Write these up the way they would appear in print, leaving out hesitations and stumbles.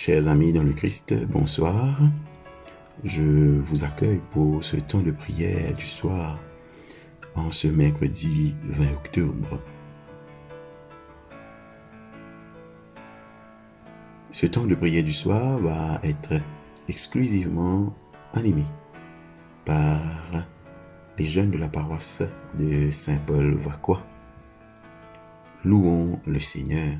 Chers amis dans le Christ, bonsoir. Je vous accueille pour ce temps de prière du soir en ce mercredi 20 octobre. Ce temps de prière du soir va être exclusivement animé par les jeunes de la paroisse de Saint-Paul-Vauquois. Louons le Seigneur.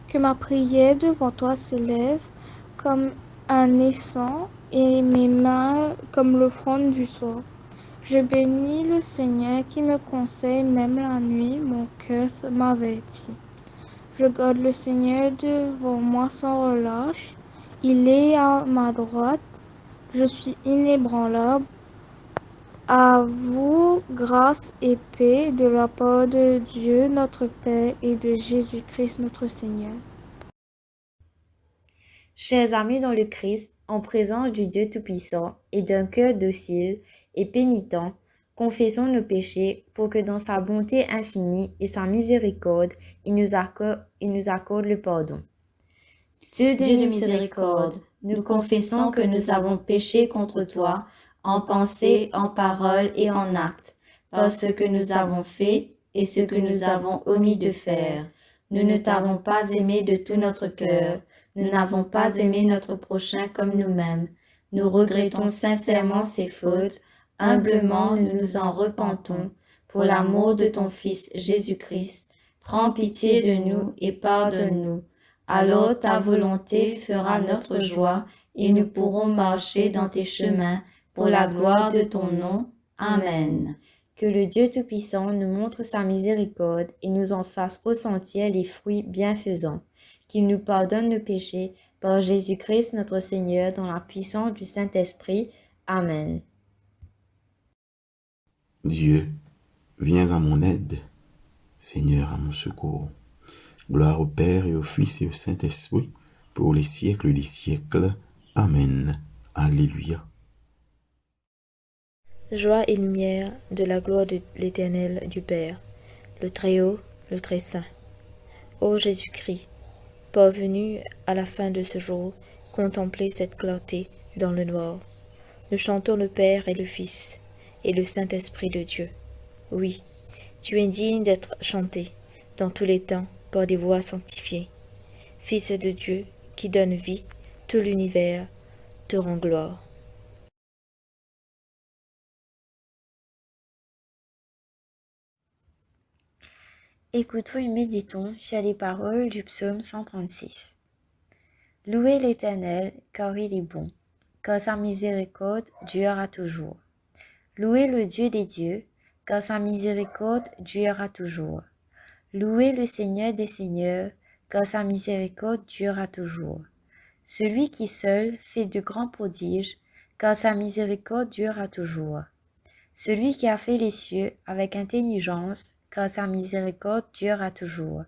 Que ma prière devant toi s'élève comme un encens et mes mains comme l'offrande du soir. Je bénis le Seigneur qui me conseille même la nuit, mon cœur m'avertit. Je garde le Seigneur devant moi sans relâche. Il est à ma droite, je suis inébranlable. À vous, grâce et paix de la part de Dieu notre Père et de Jésus-Christ notre Seigneur. Chers amis dans le Christ, en présence du Dieu Tout-Puissant et d'un cœur docile et pénitent, confessons nos péchés pour que dans sa bonté infinie et sa miséricorde, il nous accorde le pardon. Dieu de miséricorde, nous confessons que nous avons péché contre toi en pensée, en parole et en acte, par ce que nous avons fait et ce que nous avons omis de faire. Nous ne t'avons pas aimé de tout notre cœur, nous n'avons pas aimé notre prochain comme nous-mêmes. Nous regrettons sincèrement ces fautes, humblement nous nous en repentons. Pour l'amour de ton Fils Jésus-Christ, prends pitié de nous et pardonne-nous. Alors ta volonté fera notre joie et nous pourrons marcher dans tes chemins pour la gloire de ton nom. Amen. Que le Dieu Tout-Puissant nous montre sa miséricorde et nous en fasse ressentir les fruits bienfaisants. Qu'il nous pardonne nos péchés par Jésus-Christ notre Seigneur dans la puissance du Saint-Esprit. Amen. Dieu, viens à mon aide. Seigneur, à mon secours. Gloire au Père et au Fils et au Saint-Esprit, pour les siècles des siècles. Amen. Alléluia. Joie et lumière de la gloire de l'Éternel du Père, le Très-Haut, le Très-Saint. Ô Jésus-Christ, parvenu à la fin de ce jour, contemplez cette clarté dans le noir. Nous chantons le Père et le Fils et le Saint-Esprit de Dieu. Oui, tu es digne d'être chanté dans tous les temps par des voix sanctifiées. Fils de Dieu qui donne vie, tout l'univers te rend gloire. Écoutons et méditons sur les paroles du psaume 136. Louez l'Éternel, car il est bon, car sa miséricorde durera toujours. Louez le Dieu des dieux, car sa miséricorde durera toujours. Louez le Seigneur des seigneurs, car sa miséricorde durera toujours. Celui qui seul fait de grands prodiges, car sa miséricorde durera toujours. Celui qui a fait les cieux avec intelligence, car sa miséricorde durera toujours.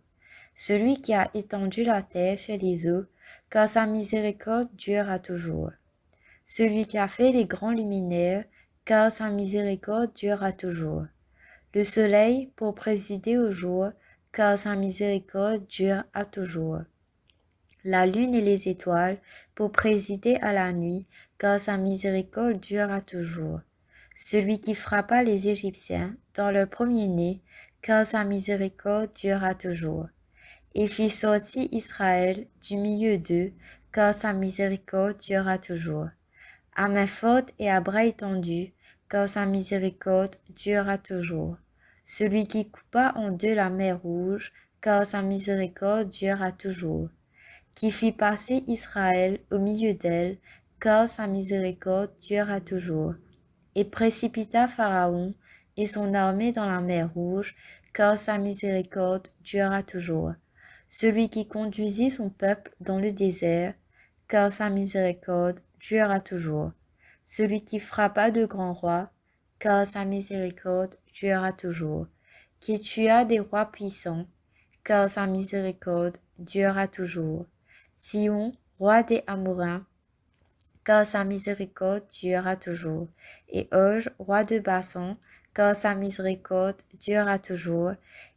Celui qui a étendu la terre sur les eaux, car sa miséricorde durera toujours. Celui qui a fait les grands luminaires, car sa miséricorde durera toujours. Le soleil pour présider au jour, car sa miséricorde dure à toujours. La lune et les étoiles pour présider à la nuit, car sa miséricorde dure à toujours. Celui qui frappa les Égyptiens dans leur premier-né, car sa miséricorde dure à toujours. Et fit sortir Israël du milieu d'eux, car sa miséricorde dure à toujours. À main forte et à bras étendus, car sa miséricorde dure à toujours. Celui qui coupa en deux la mer rouge, car sa miséricorde dure à toujours. Qui fit passer Israël au milieu d'elle, car sa miséricorde dure à toujours. Et précipita Pharaon et son armée dans la mer rouge, car sa miséricorde dure à toujours. Celui qui conduisit son peuple dans le désert, car sa miséricorde dure à toujours. Celui qui frappa de grands rois, car sa miséricorde dure à toujours. Qui tua des rois puissants, car sa miséricorde dure à toujours. Sion, roi des Amoréens, car sa miséricorde dure à toujours. Et Og, roi de Basan, car sa miséricorde dure à toujours.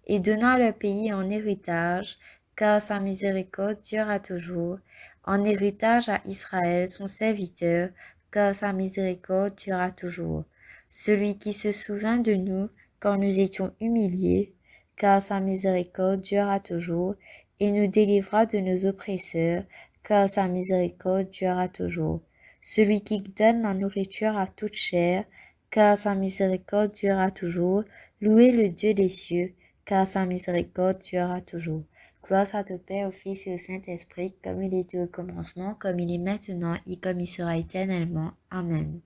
Et donna leur pays en héritage, car sa miséricorde dure à toujours. En héritage à Israël, son serviteur, car sa miséricorde dure à toujours. Celui qui se souvint de nous quand nous étions humiliés, car sa miséricorde dure à toujours, et nous délivra de nos oppresseurs, car sa miséricorde dure à toujours. Celui qui donne la nourriture à toute chair, car sa miséricorde dure à toujours. Louez le Dieu des cieux, car sa miséricorde dure à toujours. Gloire soit au Père, au Fils et au Saint-Esprit, comme il était au commencement, comme il est maintenant et comme il sera éternellement. Amen.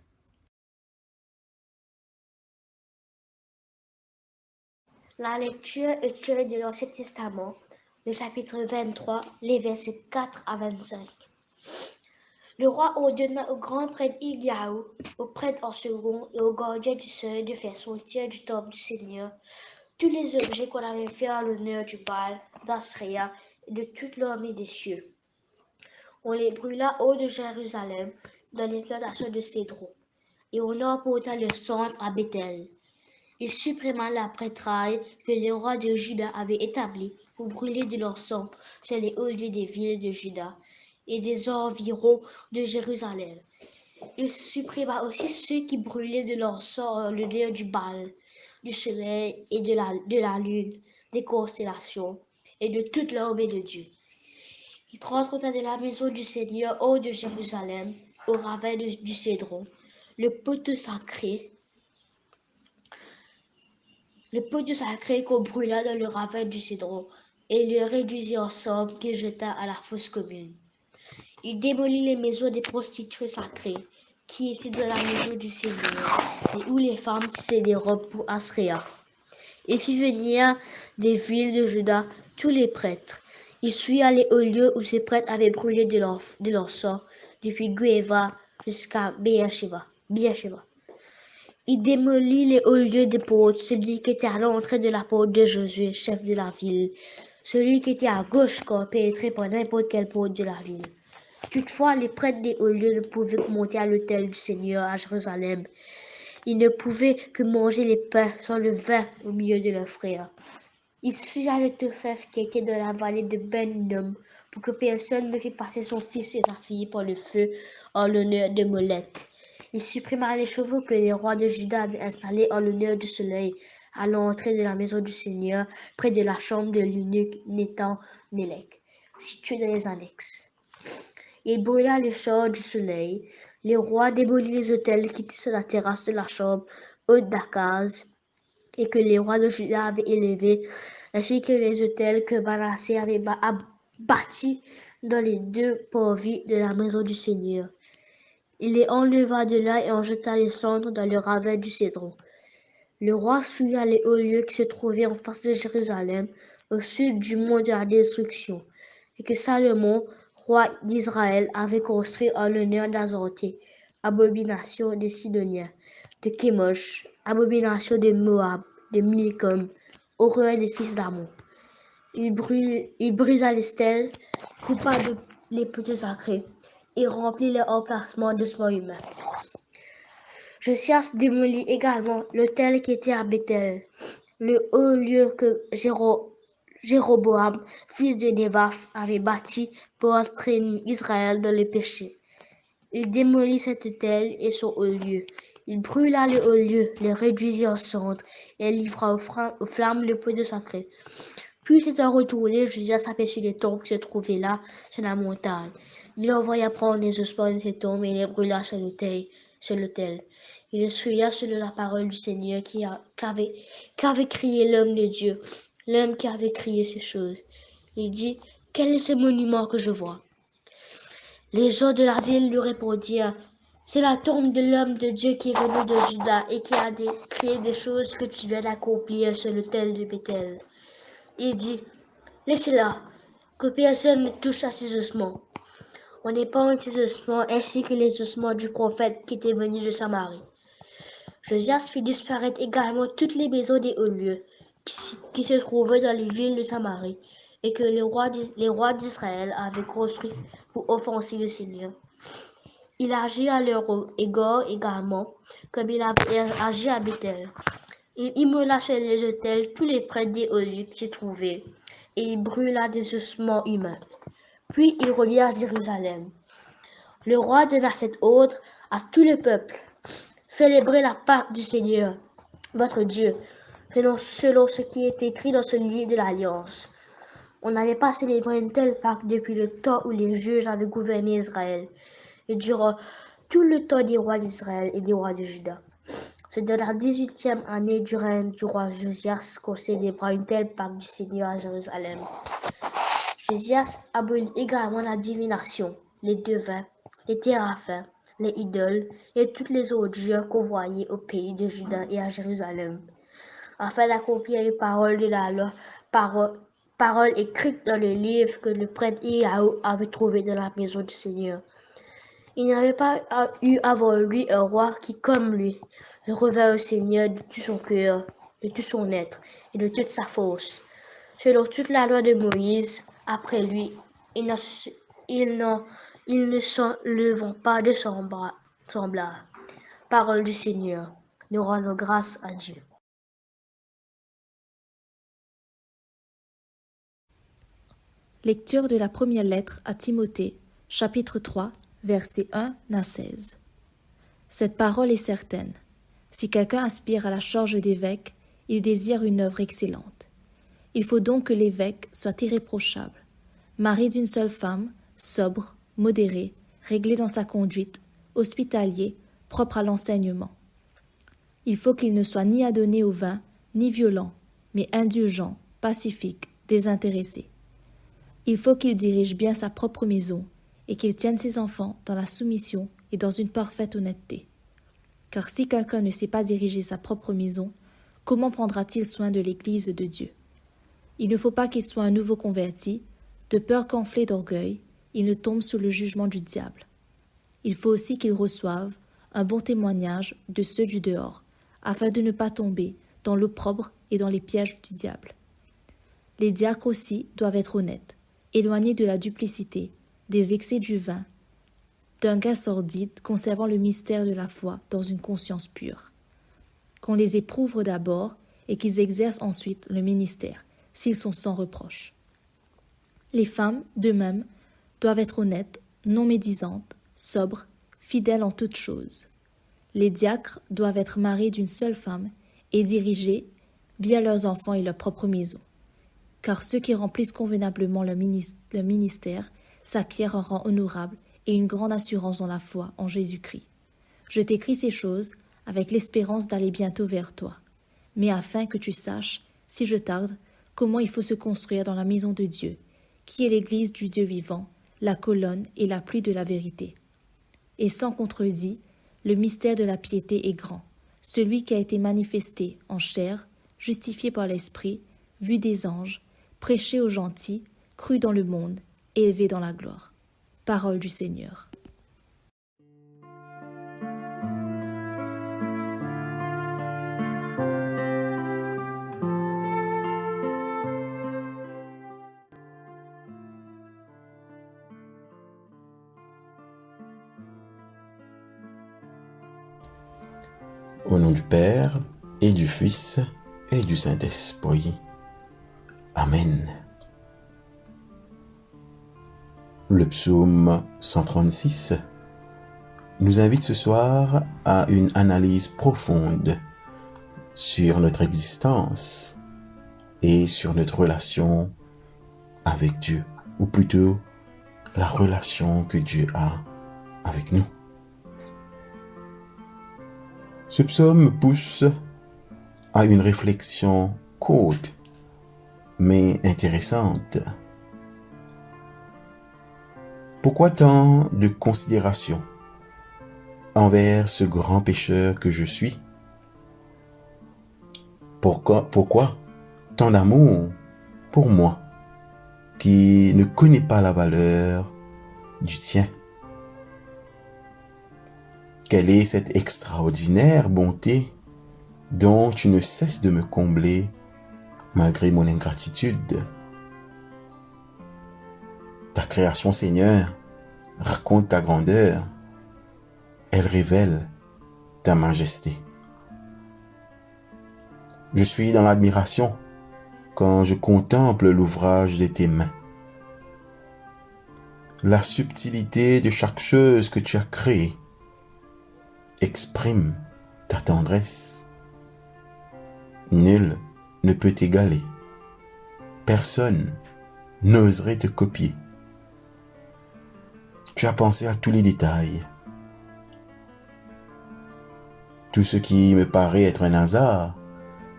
La lecture est tirée de l'Ancien Testament, le chapitre 23, les versets 4 à 25. Le roi ordonna au grand prêtre Eliaou, au prêtre en second et au gardien du seuil de faire sortir du temple du Seigneur tous les objets qu'on avait fait en l'honneur du Baal, d'Asréa et de toute l'armée des cieux. On les brûla hors de Jérusalem dans les plantations de Cédron, et on emporta le centre à Bethel. Il supprima la prêtraille que les rois de Juda avaient établie pour brûler de l'encens sur les hauts lieux des villes de Juda et des environs de Jérusalem. Il supprima aussi ceux qui brûlaient de l'encens en l'honneur du Baal, du soleil et de la lune, des constellations et de toute l'armée de Dieu. Il transporta de la maison du Seigneur hors de Jérusalem, au ravin du Cédron, le poteau sacré qu'on brûla dans le ravin du Cédron, et le réduisit ensemble qu'il jeta à la fosse commune. Il démolit les maisons des prostituées sacrées, qui étaient dans la maison du Seigneur, et où les femmes tissaient des robes pour Asréa. Il fit venir des villes de Juda tous les prêtres. Il suit aller au lieu où ces prêtres avaient brûlé de l'encens, depuis Guéva jusqu'à Beersheba. Il démolit les hauts lieux des portes, celui qui était à l'entrée de la porte de Josué, chef de la ville, celui qui était à gauche quand pénétrait par n'importe quelle porte de la ville. Toutefois, les prêtres des hauts lieux ne pouvaient que monter à l'autel du Seigneur à Jérusalem. Ils ne pouvaient que manger les pains sans le vin au milieu de leurs frères. Il suivit le Topheth qui était dans la vallée de Ben Hinnom pour que personne ne fît passer son fils et sa fille par le feu en l'honneur de Molech. Il supprima les chevaux que les rois de Juda avaient installés en l'honneur du soleil à l'entrée de la maison du Seigneur, près de la chambre de l'eunuque Nétan-Mélec, située dans les annexes. Il brûla les chars du soleil. Les rois démolirent les autels qui étaient sur la terrasse de la chambre haute d'Akaz et que les rois de Juda avaient élevés, ainsi que les autels que Manassé avait bâtis dans les deux parvis de la maison du Seigneur. Il les enleva de là et en jeta les cendres dans le ravin du Cédron. Le roi souilla les hauts lieux qui se trouvaient en face de Jérusalem, au sud du mont de la destruction, et que Salomon, roi d'Israël, avait construit en l'honneur d'Azanté, abomination des Sidoniens, de Kémosh, abomination de Moab, de Milcom, horreur des fils d'Ammon. Il brisa les stèles, coupa les poteaux sacrés, et remplit les emplacements d'ossements humains. Josias démolit également l'autel qui était à Bethel, le haut lieu que Jéroboam, fils de Névat, avait bâti pour entraîner Israël dans le péché. Il démolit cet autel et son haut lieu. Il brûla le haut lieu, le réduisit en cendres et livra aux flammes le peu de sacré. Puis s'étant retourné, Josias aperçut les tombes qui se trouvaient là, sur la montagne. Il envoya prendre les ossements de ces tombes et les brûla sur l'autel. Il essuya selon la parole du Seigneur qu'avait crié l'homme de Dieu, l'homme qui avait crié ces choses. Il dit, « Quel est ce monument que je vois ?» Les gens de la ville lui répondirent, « C'est la tombe de l'homme de Dieu qui est venu de Juda et qui a créé des choses que tu viens d'accomplir sur l'autel de Bethel. » Il dit, « Laissez-la, que personne ne touche à ces ossements. » On épargne ces ossements ainsi que les ossements du prophète qui était venu de Samarie. Josias fit disparaître également toutes les maisons des hauts lieux qui se trouvaient dans les villes de Samarie et que les rois d'Israël avaient construit pour offenser le Seigneur. Il agit à leur égard également, comme il avait agi à Bethel. Il immola sur les autels tous les prêtres des hauts lieux qui s'y trouvaient, et il brûla des ossements humains. Puis il revient à Jérusalem. Le roi donna cet ordre à tout le peuple. Célébrez la Pâque du Seigneur, votre Dieu, selon ce qui est écrit dans ce livre de l'Alliance. On n'avait pas célébré une telle Pâque depuis le temps où les juges avaient gouverné Israël, et durant tout le temps des rois d'Israël et des rois de Juda. C'est dans la 18e année du règne du roi Josias qu'on célébra une telle Pâque du Seigneur à Jérusalem. Josias abolit également la divination, les devins, les téraphins, les idoles et toutes les autres dieux qu'on voyait au pays de Juda et à Jérusalem, afin d'accomplir les paroles de la loi, paroles écrites dans le livre que le prêtre Iyahu avait trouvé dans la maison du Seigneur. Il n'y avait pas eu avant lui un roi qui, comme lui, revint au Seigneur de tout son cœur, de tout son être et de toute sa force. Selon toute la loi de Moïse, après lui, il ne s'en levant pas de semblable. Parole du Seigneur. Nous rendons grâce à Dieu. Lecture de la première lettre à Timothée, chapitre 3, versets 1 à 16. Cette parole est certaine. Si quelqu'un aspire à la charge d'évêque, il désire une œuvre excellente. Il faut donc que l'évêque soit irréprochable, mari d'une seule femme, sobre, modéré, réglé dans sa conduite, hospitalier, propre à l'enseignement. Il faut qu'il ne soit ni adonné au vin, ni violent, mais indulgent, pacifique, désintéressé. Il faut qu'il dirige bien sa propre maison et qu'il tienne ses enfants dans la soumission et dans une parfaite honnêteté. Car si quelqu'un ne sait pas diriger sa propre maison, comment prendra-t-il soin de l'Église de Dieu? Il ne faut pas qu'il soit un nouveau converti, de peur qu'enflé d'orgueil, il ne tombe sous le jugement du diable. Il faut aussi qu'il reçoive un bon témoignage de ceux du dehors, afin de ne pas tomber dans l'opprobre et dans les pièges du diable. Les diacres aussi doivent être honnêtes, éloignés de la duplicité, des excès du vin, d'un gain sordide, conservant le mystère de la foi dans une conscience pure. Qu'on les éprouve d'abord et qu'ils exercent ensuite le ministère, s'ils sont sans reproche. Les femmes, de même, doivent être honnêtes, non médisantes, sobres, fidèles en toutes choses. Les diacres doivent être mariés d'une seule femme et diriger bien leurs enfants et leur propre maison. Car ceux qui remplissent convenablement leur ministère s'acquièrent un rang honorable et une grande assurance dans la foi en Jésus-Christ. Je t'écris ces choses avec l'espérance d'aller bientôt vers toi, mais afin que tu saches, si je tarde, comment il faut se construire dans la maison de Dieu, qui est l'Église du Dieu vivant, la colonne et l'appui de la vérité. Et sans contredit, le mystère de la piété est grand, celui qui a été manifesté en chair, justifié par l'Esprit, vu des anges, prêché aux gentils, cru dans le monde, élevé dans la gloire. Parole du Seigneur. Au nom du Père, et du Fils, et du Saint-Esprit. Amen. Le psaume 136 nous invite ce soir à une analyse profonde sur notre existence et sur notre relation avec Dieu, ou plutôt la relation que Dieu a avec nous. Ce psaume pousse à une réflexion courte mais intéressante. Pourquoi tant de considération envers ce grand pécheur que je suis? Pourquoi tant d'amour pour moi qui ne connais pas la valeur du tien? Quelle est cette extraordinaire bonté dont tu ne cesses de me combler malgré mon ingratitude? Ta création, Seigneur, raconte ta grandeur. Elle révèle ta majesté. Je suis dans l'admiration quand je contemple l'ouvrage de tes mains. La subtilité de chaque chose que tu as créée exprime ta tendresse. Nul ne peut t'égaler. Personne n'oserait te copier. Tu as pensé à tous les détails. Tout ce qui me paraît être un hasard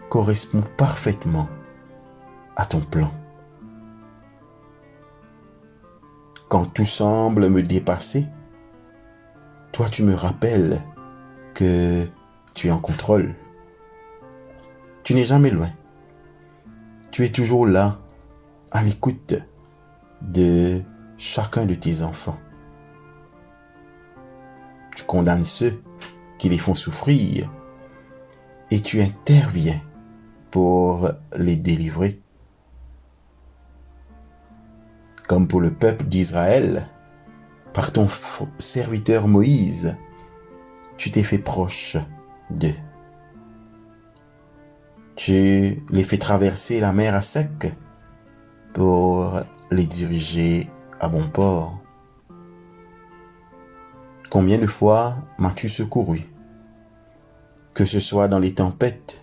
correspond parfaitement à ton plan. Quand tout semble me dépasser, toi tu me rappelles que tu es en contrôle. Tu n'es jamais loin. Tu es toujours là, à l'écoute de chacun de tes enfants. Tu condamnes ceux qui les font souffrir et tu interviens pour les délivrer. Comme pour le peuple d'Israël, par ton serviteur Moïse, tu t'es fait proche d'eux. Tu les fais traverser la mer à sec pour les diriger à bon port. Combien de fois m'as-tu secouru? Que ce soit dans les tempêtes,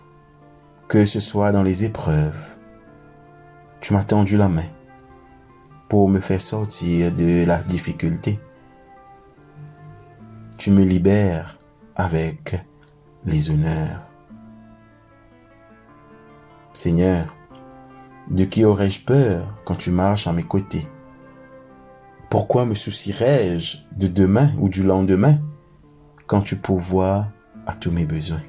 que ce soit dans les épreuves, tu m'as tendu la main pour me faire sortir de la difficulté. Tu me libères avec les honneurs. Seigneur, de qui aurais-je peur quand tu marches à mes côtés? Pourquoi me soucierais-je de demain ou du lendemain quand tu pourvois à tous mes besoins?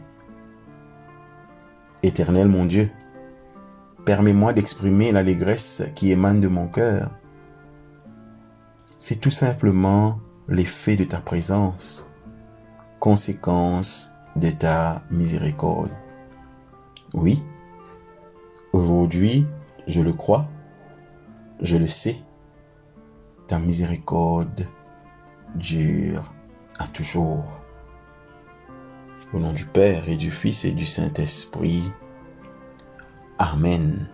Éternel mon Dieu, permets-moi d'exprimer l'allégresse qui émane de mon cœur. C'est tout simplement l'effet de ta présence, conséquence de ta miséricorde. Oui, aujourd'hui, je le crois, je le sais, ta miséricorde dure à toujours. Au nom du Père et du Fils et du Saint-Esprit. Amen.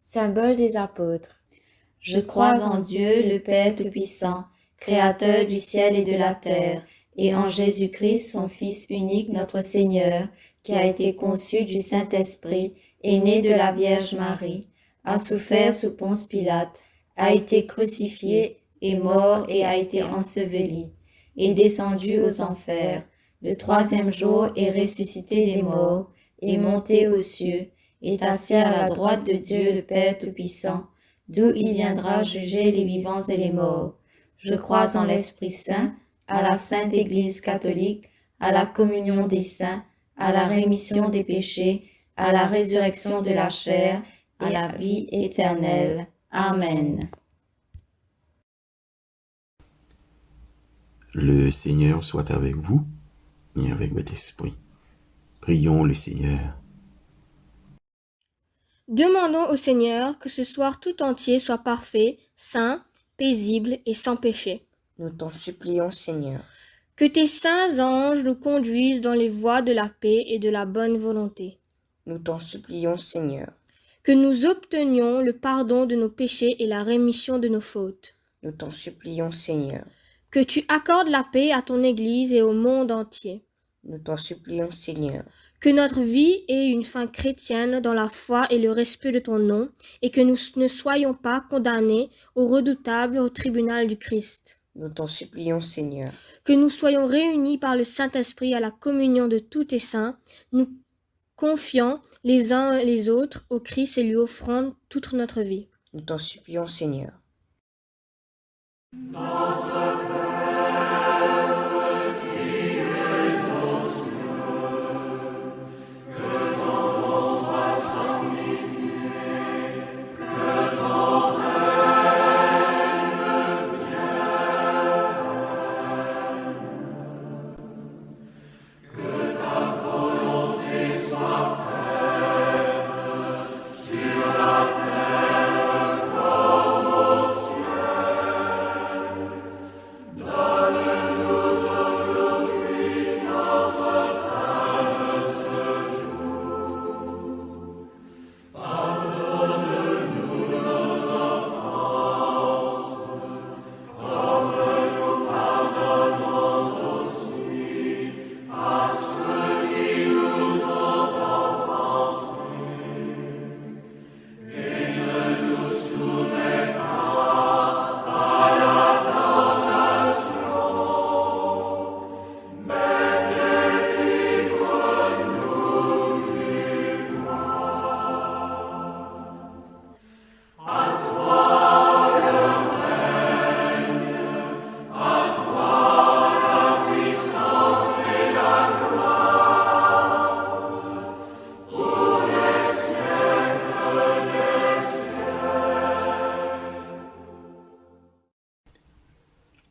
symbole des apôtres. Je crois en Dieu, le Père Tout-Puissant, Créateur du ciel et de la terre, et en Jésus-Christ, son Fils unique, notre Seigneur, qui a été conçu du Saint-Esprit, est né de la Vierge Marie, a souffert sous Ponce Pilate, a été crucifié, est mort et a été enseveli, est descendu aux enfers, le troisième jour est ressuscité des morts, est monté aux cieux, est assis à la droite de Dieu le Père Tout-Puissant, d'où il viendra juger les vivants et les morts. Je crois en l'Esprit Saint, à la Sainte Église catholique, à la communion des saints, à la rémission des péchés, à la résurrection de la chair, à la vie éternelle. Amen. Le Seigneur soit avec vous et avec votre esprit. Prions le Seigneur. Demandons au Seigneur que ce soir tout entier soit parfait, saint, paisible et sans péché. Nous t'en supplions, Seigneur. Que tes saints anges nous conduisent dans les voies de la paix et de la bonne volonté. Nous t'en supplions, Seigneur. Que nous obtenions le pardon de nos péchés et la rémission de nos fautes. Nous t'en supplions, Seigneur. Que tu accordes la paix à ton Église et au monde entier. Nous t'en supplions, Seigneur. Que notre vie ait une fin chrétienne dans la foi et le respect de ton nom, et que nous ne soyons pas condamnés au redoutable tribunal du Christ. Nous t'en supplions, Seigneur. Que nous soyons réunis par le Saint-Esprit à la communion de tous tes saints, nous confiant les uns les autres au Christ et lui offrant toute notre vie. Nous t'en supplions, Seigneur.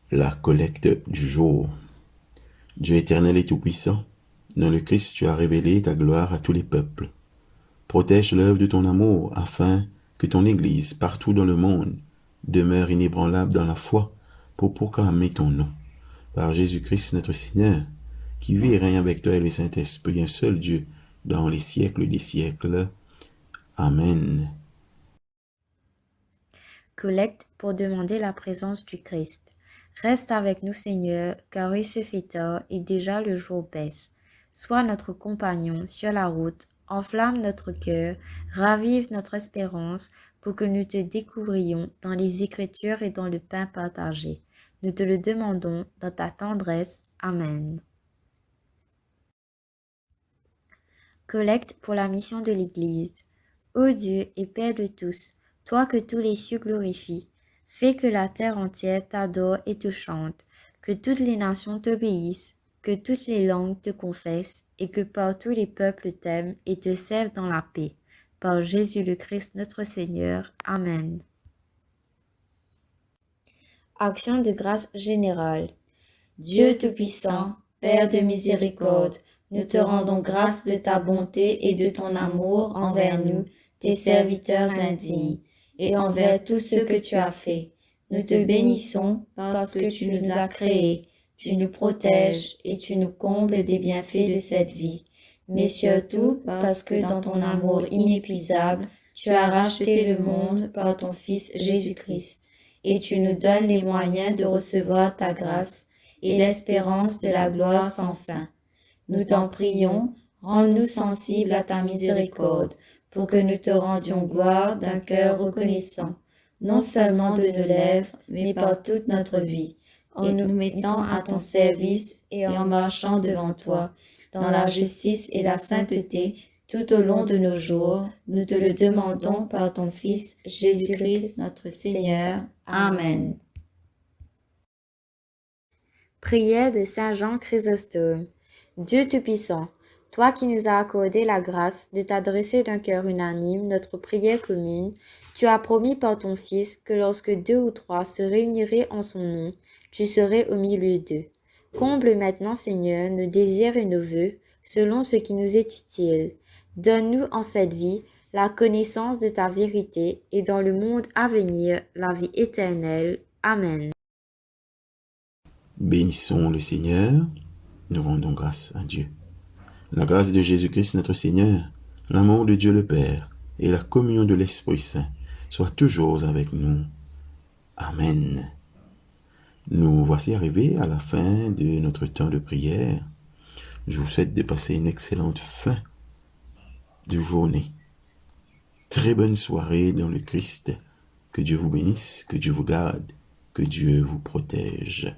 La collecte du jour. Dieu éternel et tout-puissant, dans le Christ tu as révélé ta gloire à tous les peuples. Protège l'œuvre de ton amour afin que ton Église, partout dans le monde, demeure inébranlable dans la foi pour proclamer ton nom. Par Jésus-Christ notre Seigneur, qui vit et règne avec toi et le Saint-Esprit, un seul Dieu, dans les siècles des siècles. Amen. Collecte pour demander la présence du Christ. Reste avec nous, Seigneur, car il se fait tard et déjà le jour baisse. Sois notre compagnon sur la route, enflamme notre cœur, ravive notre espérance pour que nous te découvrions dans les Écritures et dans le pain partagé. Nous te le demandons dans ta tendresse. Amen. Collecte pour la mission de l'Église. Ô Dieu et Père de tous, toi que tous les cieux glorifient, fais que la terre entière t'adore et te chante, que toutes les nations t'obéissent, que toutes les langues te confessent et que partout les peuples t'aiment et te servent dans la paix. Par Jésus le Christ notre Seigneur. Amen. Action de grâce générale. Dieu Tout-Puissant, Père de miséricorde, nous te rendons grâce de ta bonté et de ton amour envers nous, tes serviteurs indignes, et envers tout ce que tu as fait. Nous te bénissons parce que tu nous as créés, tu nous protèges et tu nous combles des bienfaits de cette vie, mais surtout parce que dans ton amour inépuisable, Tu as racheté le monde par ton Fils Jésus-Christ, et tu nous donnes les moyens de recevoir ta grâce et l'espérance de la gloire sans fin. Nous t'en prions, rends-nous sensibles à ta miséricorde, pour que nous te rendions gloire d'un cœur reconnaissant, non seulement de nos lèvres, mais par toute notre vie, en nous mettant à ton service et en marchant devant toi, dans la justice et la sainteté, tout au long de nos jours. Nous te le demandons par ton Fils Jésus-Christ notre Seigneur. Amen. Prière de Saint Jean Chrysostome. Dieu Tout-Puissant, toi qui nous as accordé la grâce de t'adresser d'un cœur unanime notre prière commune, tu as promis par ton Fils que lorsque 2 ou 3 se réuniraient en son nom, tu serais au milieu d'eux. Comble maintenant, Seigneur, nos désirs et nos vœux, selon ce qui nous est utile. Donne-nous en cette vie la connaissance de ta vérité et dans le monde à venir la vie éternelle. Amen. Bénissons le Seigneur, nous rendons grâce à Dieu. La grâce de Jésus-Christ notre Seigneur, l'amour de Dieu le Père et la communion de l'Esprit Saint soient toujours avec nous. Amen. Nous voici arrivés à la fin de notre temps de prière. Je vous souhaite de passer une excellente fin de journée. Très bonne soirée dans le Christ. Que Dieu vous bénisse, que Dieu vous garde, que Dieu vous protège.